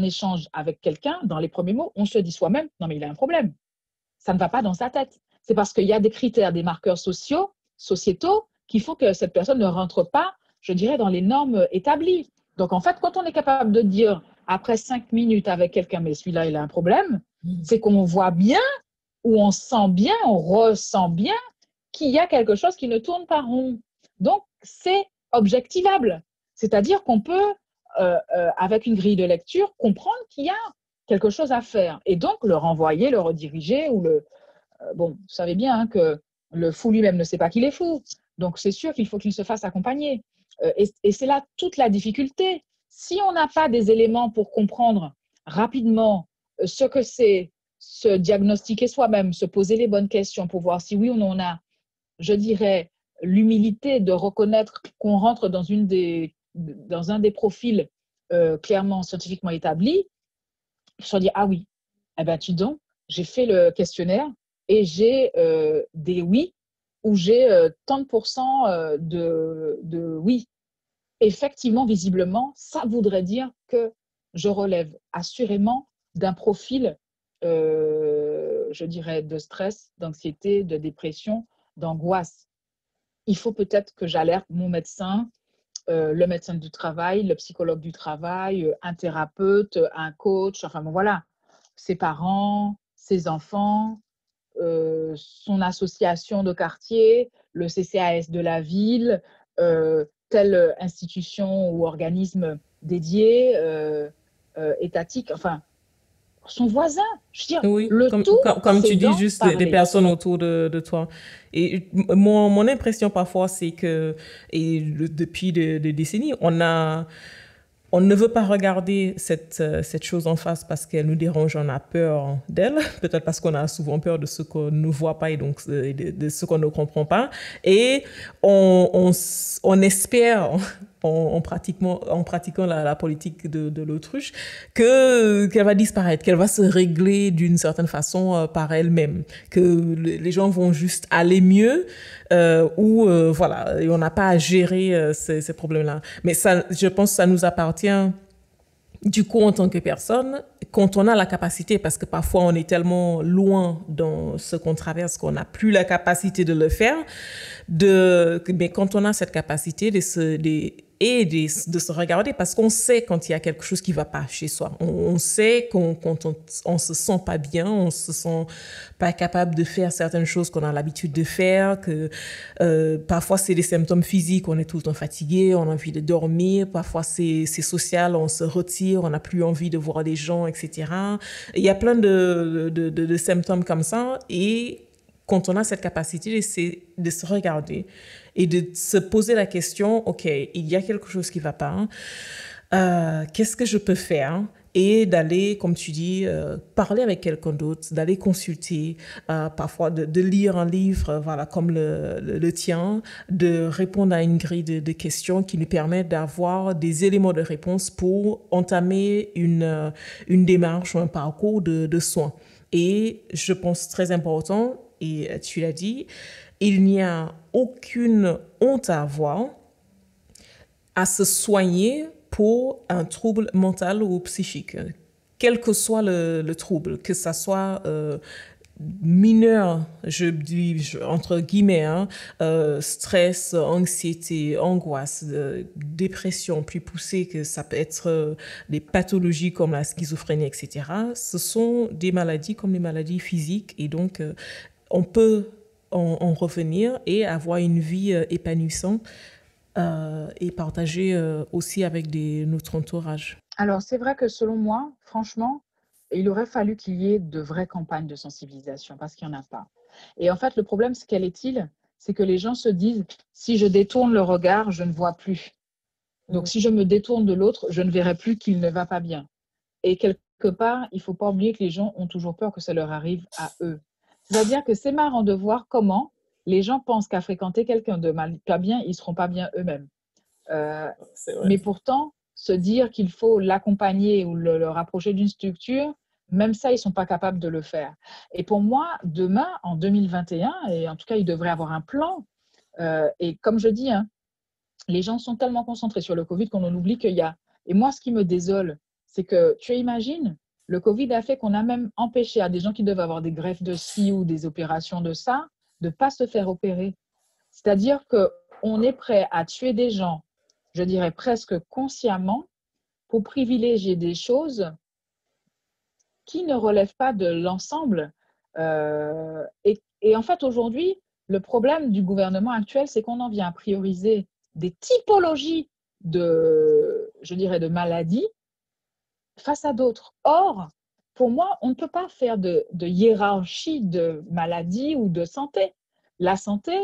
échange avec quelqu'un, dans les premiers mots, on se dit soi-même, non mais il a un problème. Ça ne va pas dans sa tête. C'est parce qu'il y a des critères, des marqueurs sociétaux, qui font que cette personne ne rentre pas, je dirais, dans les normes établies. Donc, en fait, quand on est capable de dire, après 5 minutes avec quelqu'un, mais celui-là, il a un problème, c'est qu'on voit bien, ou on sent bien, on ressent bien qu'il y a quelque chose qui ne tourne pas rond. Donc, c'est objectivable. C'est-à-dire qu'on peut, avec une grille de lecture, comprendre qu'il y a quelque chose à faire. Et donc, le renvoyer, le rediriger, ou bon, vous savez bien hein, que le fou lui-même ne sait pas qu'il est fou. Donc, c'est sûr qu'il faut qu'il se fasse accompagner. Et c'est là toute la difficulté. Si on n'a pas des éléments pour comprendre rapidement ce que c'est, se diagnostiquer soi-même, se poser les bonnes questions pour voir si oui ou non on a, je dirais, l'humilité de reconnaître qu'on rentre dans un des profils clairement scientifiquement établis, se dire, ah oui, eh ben, tu donc, j'ai fait le questionnaire et j'ai des oui ou j'ai tant de pourcents de oui. Effectivement, visiblement, ça voudrait dire que je relève assurément d'un profil, je dirais, de stress, d'anxiété, de dépression, d'angoisse. Il faut peut-être que j'alerte mon médecin, le médecin du travail, le psychologue du travail, un thérapeute, un coach, enfin bon, voilà, ses parents, ses enfants, son association de quartier, le CCAS de la ville, telle institution ou organisme dédié, étatique, enfin, son voisin. Je veux dire, Oui, le tout, comme c'est tu dis, d'en juste des parler. personnes autour de toi. Et mon impression parfois, c'est que, depuis des décennies, on ne veut pas regarder cette chose en face parce qu'elle nous dérange, on a peur d'elle, peut-être parce qu'on a souvent peur de ce qu'on ne voit pas et donc de ce qu'on ne comprend pas. Et on espère, en pratiquant la politique de l'autruche, qu'elle va disparaître, qu'elle va se régler d'une certaine façon par elle-même, que les gens vont juste aller mieux voilà, et on n'a pas à gérer ces problèmes-là. Mais ça, je pense que ça nous appartient du coup en tant que personne, quand on a la capacité, parce que parfois on est tellement loin dans ce qu'on traverse qu'on n'a plus la capacité de le faire, mais quand on a cette capacité de se regarder, parce qu'on sait quand il y a quelque chose qui va pas chez soi. On sait quand on se sent pas bien, on se sent pas capable de faire certaines choses qu'on a l'habitude de faire, que parfois c'est des symptômes physiques, on est tout le temps fatigué, on a envie de dormir, parfois c'est social, on se retire, on n'a plus envie de voir des gens, etc. Il y a plein de symptômes comme ça, et quand on a cette capacité, c'est de se regarder et de se poser la question, OK, il y a quelque chose qui ne va pas. Qu'est-ce que je peux faire? Et d'aller, comme tu dis, parler avec quelqu'un d'autre, d'aller consulter, parfois de lire un livre, voilà, comme le tien, de répondre à une grille de questions qui nous permettent d'avoir des éléments de réponse pour entamer une démarche ou un parcours de soins. Et je pense très important, et tu l'as dit, il n'y a aucune honte à avoir à se soigner pour un trouble mental ou psychique, quel que soit le trouble, que ça soit mineurs, je dis entre guillemets, hein, stress, anxiété, angoisse, dépression plus poussée, que ça peut être des pathologies comme la schizophrénie, etc. Ce sont des maladies comme les maladies physiques et donc on peut en revenir et avoir une vie épanouissante et partager aussi avec notre entourage. Alors, c'est vrai que selon moi, franchement, il aurait fallu qu'il y ait de vraies campagnes de sensibilisation parce qu'il n'y en a pas. Et en fait, le problème, quel est-il? C'est que les gens se disent, si je détourne le regard, je ne vois plus. Donc, si je me détourne de l'autre, je ne verrai plus qu'il ne va pas bien. Et quelque part, il ne faut pas oublier que les gens ont toujours peur que ça leur arrive à eux. C'est-à-dire que c'est marrant de voir comment les gens pensent qu'à fréquenter quelqu'un de mal, pas bien, ils ne seront pas bien eux-mêmes. Mais pourtant, se dire qu'il faut l'accompagner ou le rapprocher d'une structure, même ça, ils ne sont pas capables de le faire. Et pour moi, demain, en 2021, et en tout cas, il devrait avoir un plan. Et comme je dis, hein, les gens sont tellement concentrés sur le Covid qu'on en oublie qu'il y a… Et moi, ce qui me désole, c'est que tu imagines, le Covid a fait qu'on a même empêché à des gens qui devaient avoir des greffes de ci ou des opérations de ça, de ne pas se faire opérer. C'est-à-dire qu'on est prêt à tuer des gens, je dirais presque consciemment, pour privilégier des choses qui ne relèvent pas de l'ensemble. Et en fait, aujourd'hui, le problème du gouvernement actuel, c'est qu'on en vient à prioriser des typologies je dirais, de maladies face à d'autres. Or, pour moi, on ne peut pas faire de hiérarchie de maladies ou de santé. La santé,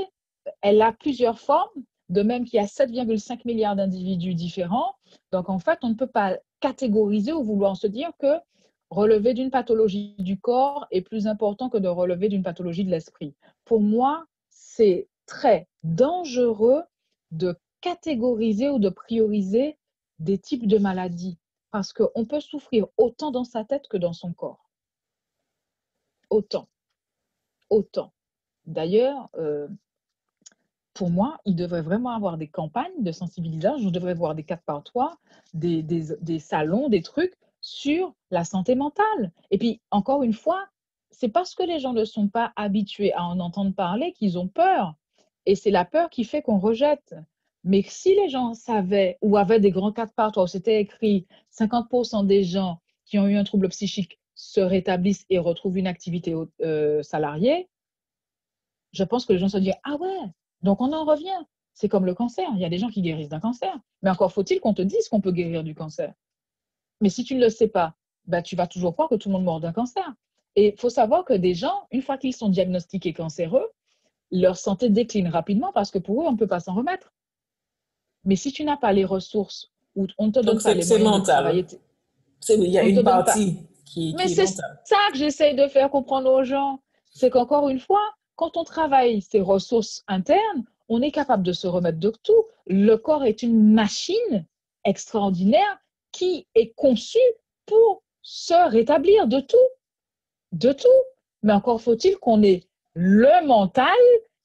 elle a plusieurs formes, de même qu'il y a 7,5 milliards d'individus différents. Donc, en fait, on ne peut pas catégoriser ou vouloir se dire que relever d'une pathologie du corps est plus important que de relever d'une pathologie de l'esprit. Pour moi, c'est très dangereux de catégoriser ou de prioriser des types de maladies parce qu'on peut souffrir autant dans sa tête que dans son corps. Autant. D'ailleurs, pour moi, il devrait vraiment avoir des campagnes de sensibilisation. Je devrais voir des 4x3, des salons, des trucs sur la santé mentale. Et puis, encore une fois, c'est parce que les gens ne sont pas habitués à en entendre parler qu'ils ont peur. Et c'est la peur qui fait qu'on rejette. Mais si les gens savaient ou avaient des grands 4x3 où c'était écrit 50% des gens qui ont eu un trouble psychique se rétablissent et retrouvent une activité salariée, je pense que les gens se disent « Ah ouais !» Donc, on en revient. C'est comme le cancer. Il y a des gens qui guérissent d'un cancer. Mais encore faut-il qu'on te dise qu'on peut guérir du cancer. Mais si tu ne le sais pas, bah, tu vas toujours croire que tout le monde meurt d'un cancer. Et il faut savoir que des gens, une fois qu'ils sont diagnostiqués cancéreux, leur santé décline rapidement parce que pour eux, on ne peut pas s'en remettre. Mais si tu n'as pas les ressources ou on ne te donne pas les moyens de travailler… Il y a une partie qui est mentale. Mais c'est ça que j'essaye de faire comprendre aux gens. C'est qu'encore une fois, quand on travaille ces ressources internes, on est capable de se remettre de tout. Le corps est une machine extraordinaire qui est conçue pour se rétablir de tout. De tout. Mais encore faut-il qu'on ait le mental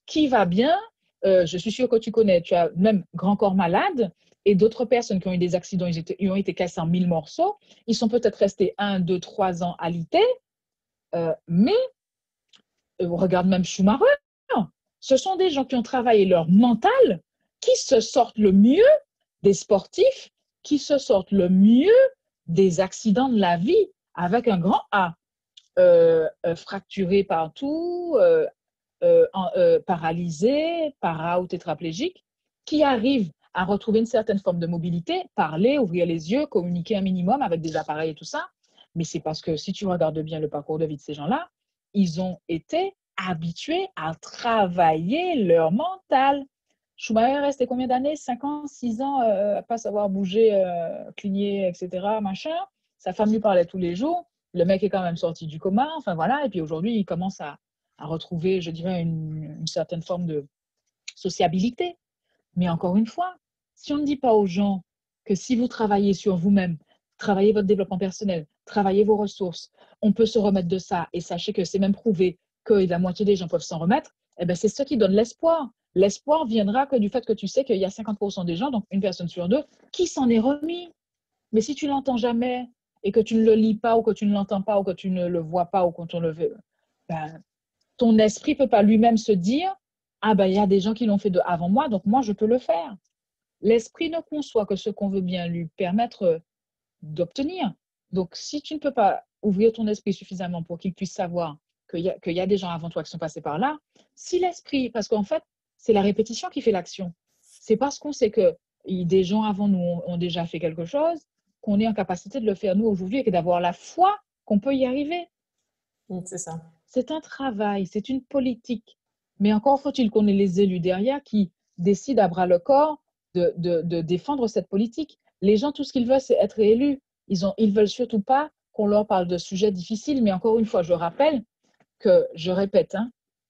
qui va bien. Je suis sûre que tu connais, tu as même Grand Corps Malade et d'autres personnes qui ont eu des accidents, ils ont été cassés en 1000 morceaux. Ils sont peut-être restés 1, 2, 3 ans alités, mais regarde même Schumacher. Ce sont des gens qui ont travaillé leur mental, qui se sortent le mieux des sportifs, qui se sortent le mieux des accidents de la vie, avec un grand A, fracturé partout, paralysé, para ou tétraplégique, qui arrivent à retrouver une certaine forme de mobilité, parler, ouvrir les yeux, communiquer un minimum avec des appareils et tout ça. Mais c'est parce que si tu regardes bien le parcours de vie de ces gens-là, ils ont été habitués à travailler leur mental. Schumacher est resté combien d'années? 5 ans, 6 ans, à pas savoir bouger, cligner, etc. Machin. Sa femme lui parlait tous les jours. Le mec est quand même sorti du coma. Enfin voilà. Et puis aujourd'hui, il commence à retrouver, je dirais, une certaine forme de sociabilité. Mais encore une fois, si on ne dit pas aux gens que si vous travaillez sur vous-même, travaillez votre développement personnel, travaillez vos ressources, on peut se remettre de ça, et sachez que c'est même prouvé que la moitié des gens peuvent s'en remettre, eh bien, c'est ce qui donne l'espoir. L'espoir viendra que du fait que tu sais qu'il y a 50% des gens, donc une personne sur deux, qui s'en est remis. Mais si tu ne l'entends jamais et que tu ne le lis pas ou que tu ne l'entends pas ou que tu ne le vois pas ou quand on le veut, ben, ton esprit ne peut pas lui-même se dire « Ah ben, il y a des gens qui l'ont fait avant moi, donc moi, je peux le faire. » L'esprit ne conçoit que ce qu'on veut bien lui permettre d'obtenir. Donc, si tu ne peux pas ouvrir ton esprit suffisamment pour qu'il puisse savoir qu'il y a des gens avant toi qui sont passés par là, si l'esprit, parce qu'en fait, c'est la répétition qui fait l'action. C'est parce qu'on sait que des gens avant nous ont déjà fait quelque chose qu'on est en capacité de le faire nous aujourd'hui et d'avoir la foi qu'on peut y arriver. C'est ça. C'est un travail, c'est une politique. Mais encore faut-il qu'on ait les élus derrière qui décident à bras le corps de défendre cette politique. Les gens, tout ce qu'ils veulent, c'est être élus. Ils veulent surtout pas qu'on leur parle de sujets difficiles. Mais encore une fois, je rappelle que, je répète,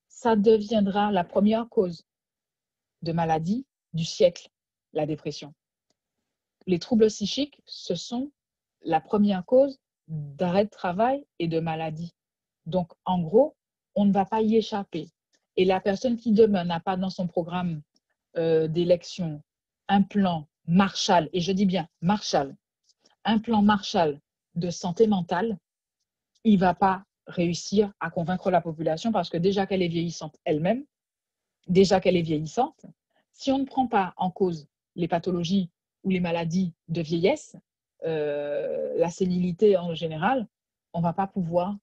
ça deviendra la première cause de maladie du siècle, la dépression. Les troubles psychiques, ce sont la première cause d'arrêt de travail et de maladie. Donc, en gros, on ne va pas y échapper. Et la personne qui demain n'a pas dans son programme d'élection un plan Marshall, et je dis bien Marshall, un plan Marshall de santé mentale, il ne va pas réussir à convaincre la population parce que déjà qu'elle est vieillissante elle-même, déjà qu'elle est vieillissante, si on ne prend pas en cause les pathologies ou les maladies de vieillesse, la sénilité en général, on ne va pas pouvoir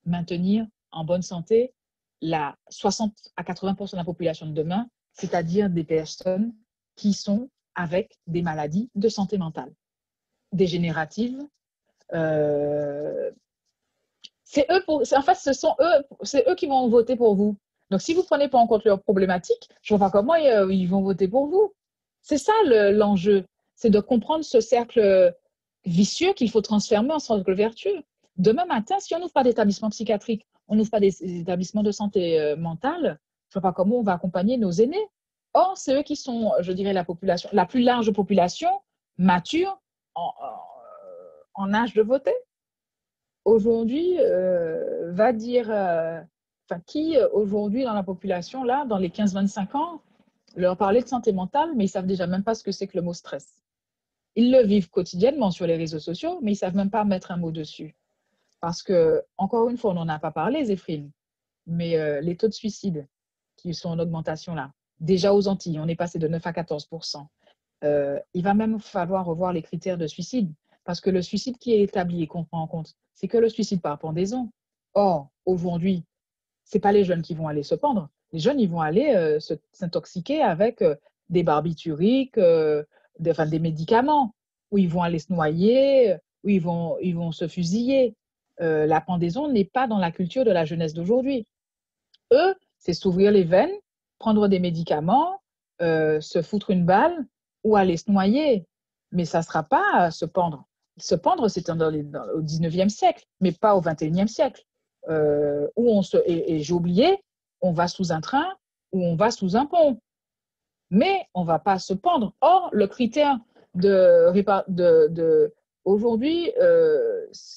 maintenir en bonne santé la 60 à 80% de la population de demain, c'est-à-dire des personnes qui sont avec des maladies de santé mentale, dégénératives. C'est eux qui vont voter pour vous. Donc, si vous ne prenez pas en compte leurs problématiques, je ne vois pas comment ils vont voter pour vous. C'est ça l'enjeu, c'est de comprendre ce cercle vicieux qu'il faut transformer en cercle vertueux. Demain matin, si on n'ouvre pas d'établissement psychiatrique, on n'ouvre pas des établissements de santé mentale, je ne vois pas comment on va accompagner nos aînés. Or, c'est eux qui sont, je dirais, la plus large population mature en âge de voter. Aujourd'hui, va dire, qui aujourd'hui dans la population, là, dans les 15-25 ans, leur parler de santé mentale, mais ils ne savent déjà même pas ce que c'est que le mot stress. Ils le vivent quotidiennement sur les réseaux sociaux, mais ils ne savent même pas mettre un mot dessus. Parce que, encore une fois, on n'en a pas parlé, Zéphrine, mais les taux de suicide qui sont en augmentation là, déjà aux Antilles, on est passé de 9 à 14%. Il va même falloir revoir les critères de suicide, parce que le suicide qui est établi et qu'on prend en compte, c'est que le suicide par pendaison. Or, aujourd'hui, ce n'est pas les jeunes qui vont aller se pendre. Les jeunes, ils vont aller s'intoxiquer avec des barbituriques, des médicaments, où ils vont aller se noyer, où ils vont se fusiller. La pendaison n'est pas dans la culture de la jeunesse d'aujourd'hui. Eux, c'est s'ouvrir les veines, prendre des médicaments, se foutre une balle ou aller se noyer. Mais ça ne sera pas se pendre. Se pendre, c'est au 19e siècle, mais pas au 21e siècle. Et j'ai oublié, on va sous un train ou on va sous un pont. Mais on ne va pas se pendre. Or, le critère aujourd'hui,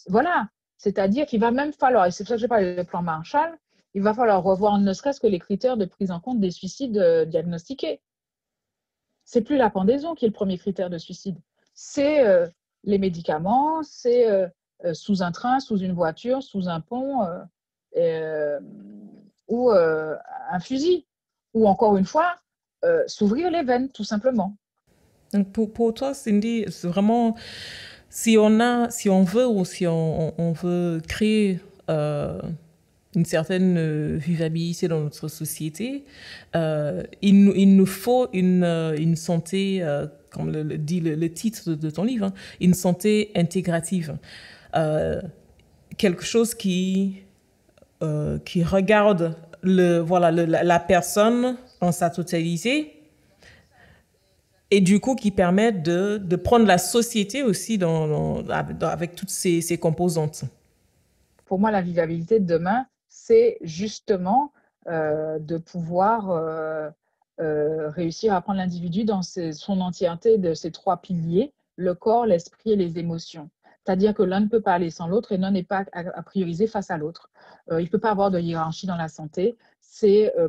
voilà, c'est-à-dire qu'il va même falloir, et c'est pour ça que je parle du plan Marshall, il va falloir revoir ne serait-ce que les critères de prise en compte des suicides diagnostiqués. Ce n'est plus la pendaison qui est le premier critère de suicide. C'est les médicaments, c'est sous un train, sous une voiture, sous un pont ou un fusil. Ou encore une fois, s'ouvrir les veines, tout simplement. Donc pour toi, Cindy, c'est vraiment, si on veut ou si on veut créer une certaine vivabilité dans notre société, il nous faut une santé, comme le dit le titre de ton livre, une santé intégrative. Quelque chose qui regarde la personne dans sa totalité et du coup qui permet de prendre la société aussi avec toutes ces composantes. Pour moi, la vivabilité de demain, c'est justement de pouvoir réussir à prendre l'individu dans son entièreté de ces trois piliers, le corps, l'esprit et les émotions. C'est-à-dire que l'un ne peut pas aller sans l'autre et l'un n'est pas à prioriser face à l'autre. Il ne peut pas avoir de hiérarchie dans la santé.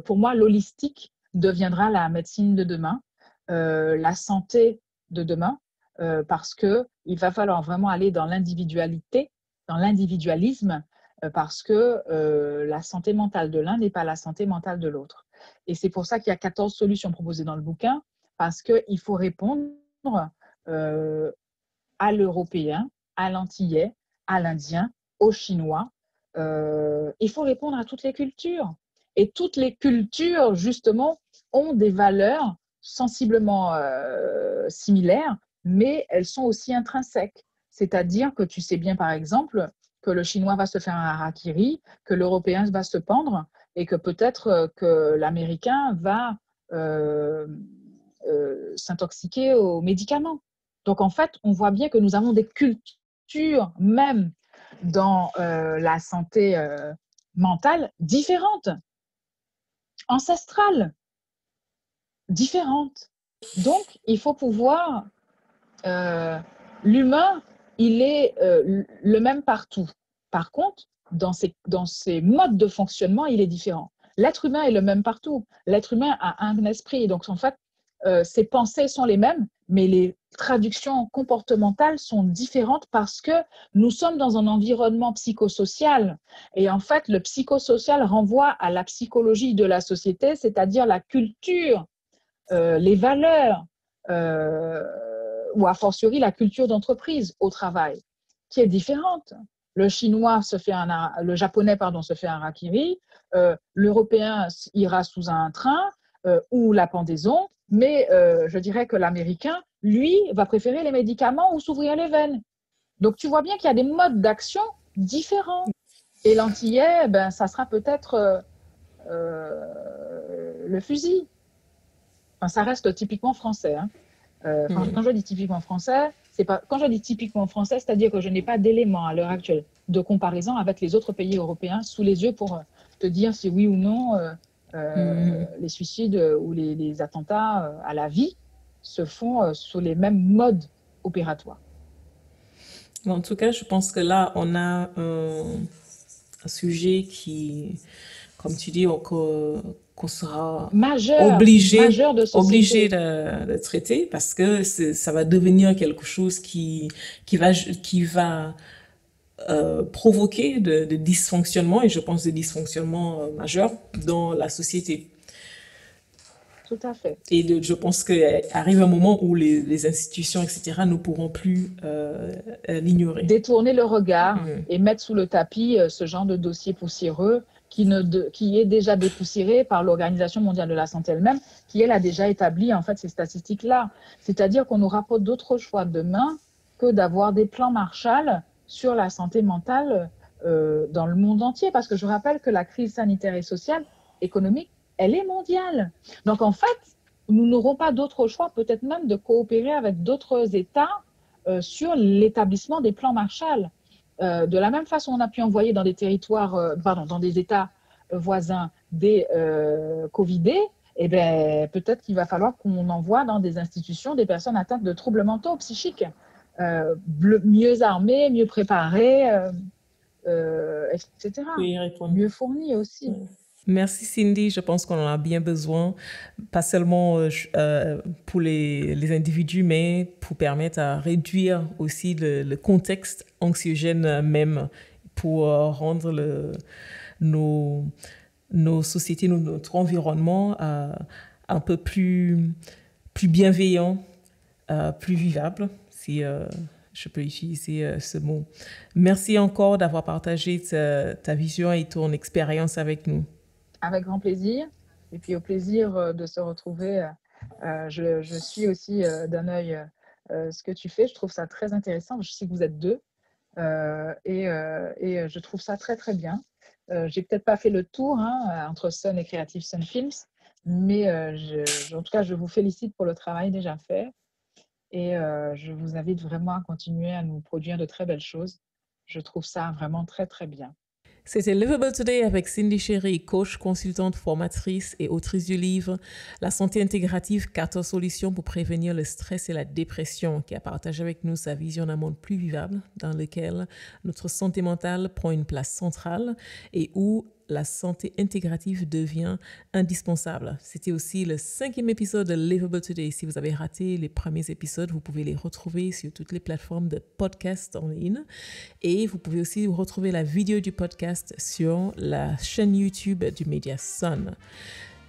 Pour moi, l'holistique deviendra la médecine de demain, la santé de demain, parce qu'il va falloir vraiment aller dans l'individualité, dans l'individualisme, parce que la santé mentale de l'un n'est pas la santé mentale de l'autre. Et c'est pour ça qu'il y a 14 solutions proposées dans le bouquin, parce qu'il faut répondre à l'Européen, à l'Antillais, à l'Indien, au Chinois. Il faut répondre à toutes les cultures. Et toutes les cultures, justement, ont des valeurs sensiblement similaires, mais elles sont aussi intrinsèques. C'est-à-dire que tu sais bien, par exemple, que le Chinois va se faire un harakiri, que l'Européen va se pendre et que peut-être que l'Américain va s'intoxiquer aux médicaments. Donc, en fait, on voit bien que nous avons des cultures, même dans la santé mentale, différentes, ancestrales, différentes. Donc, il faut pouvoir... l'humain, il est le même partout. Par contre, dans ses modes de fonctionnement, il est différent. L'être humain est le même partout. L'être humain a un esprit. Donc, en fait, ses pensées sont les mêmes, mais les traductions comportementales sont différentes parce que nous sommes dans un environnement psychosocial. Et en fait, le psychosocial renvoie à la psychologie de la société, c'est-à-dire la culture, les valeurs, ou a fortiori la culture d'entreprise au travail, qui est différente. Le japonais se fait un harakiri, l'Européen ira sous un train ou la pendaison, mais je dirais que l'Américain, lui, va préférer les médicaments ou s'ouvrir les veines. Donc, tu vois bien qu'il y a des modes d'action différents. Et l'Antillais, ça sera peut-être le fusil. Enfin, ça reste typiquement français. Hein. Quand je dis typiquement français, quand je dis typiquement français, c'est-à-dire que je n'ai pas d'éléments à l'heure actuelle de comparaison avec les autres pays européens sous les yeux pour te dire si oui ou non les suicides ou les attentats à la vie se font sous les mêmes modes opératoires. En tout cas, je pense que là, on a un sujet qui, comme tu dis, qu'on sera obligé de traiter parce que ça va devenir quelque chose qui va provoquer de dysfonctionnements, et je pense des dysfonctionnements majeurs dans la société. Tout à fait. Et je pense qu'arrive un moment où les institutions, etc., ne pourront plus l'ignorer. Détourner le regard et mettre sous le tapis ce genre de dossier poussiéreux qui est déjà dépoussiéré par l'Organisation mondiale de la santé elle-même, qui elle a déjà établi en fait ces statistiques-là. C'est-à-dire qu'on n'aura pas d'autre choix demain que d'avoir des plans Marshall sur la santé mentale dans le monde entier. Parce que je rappelle que la crise sanitaire et sociale, économique, elle est mondiale. Donc en fait, nous n'aurons pas d'autre choix, peut-être même de coopérer avec d'autres États sur l'établissement des plans Marshall. De la même façon, on a pu envoyer dans des territoires, dans des États voisins des Covidés, eh bien, peut-être qu'il va falloir qu'on envoie dans des institutions des personnes atteintes de troubles mentaux, psychiques, mieux armées, mieux préparées, etc. Mieux fournies aussi. Merci Cindy, je pense qu'on en a bien besoin, pas seulement pour les individus, mais pour permettre à réduire aussi le contexte anxiogène même, pour rendre nos sociétés, notre environnement un peu plus bienveillant, plus vivable, si je peux utiliser ce mot. Merci encore d'avoir partagé ta vision et ton expérience avec nous. Avec grand plaisir. Et puis au plaisir de se retrouver. Je suis aussi d'un œil ce que tu fais. Je trouve ça très intéressant. Je sais que vous êtes deux. Et je trouve ça très, très bien. J'ai peut-être pas fait le tour entre Sun et Creative Sun Films. Mais en tout cas, je vous félicite pour le travail déjà fait. Et je vous invite vraiment à continuer à nous produire de très belles choses. Je trouve ça vraiment très, très bien. C'était Livable Today avec Cindy Chéry, coach, consultante, formatrice et autrice du livre La santé intégrative, 14 solutions pour prévenir le stress et la dépression, qui a partagé avec nous sa vision d'un monde plus vivable dans lequel notre santé mentale prend une place centrale et où la santé intégrative devient indispensable. C'était aussi le 5e épisode de Livable Today. Si vous avez raté les premiers épisodes, vous pouvez les retrouver sur toutes les plateformes de podcast en ligne. Et vous pouvez aussi retrouver la vidéo du podcast sur la chaîne YouTube du Média Sun.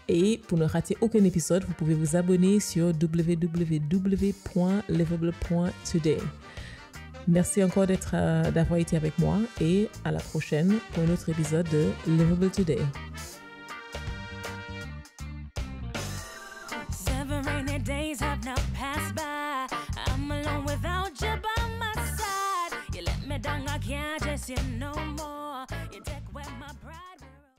Et pour ne rater aucun épisode, vous pouvez vous abonner sur www.livable.today. Merci encore d'avoir été avec moi et à la prochaine pour un autre épisode de Livable Today. 7 rainy days have now passed by. I'm alone without you by my side. You let me down, I can't just you no more.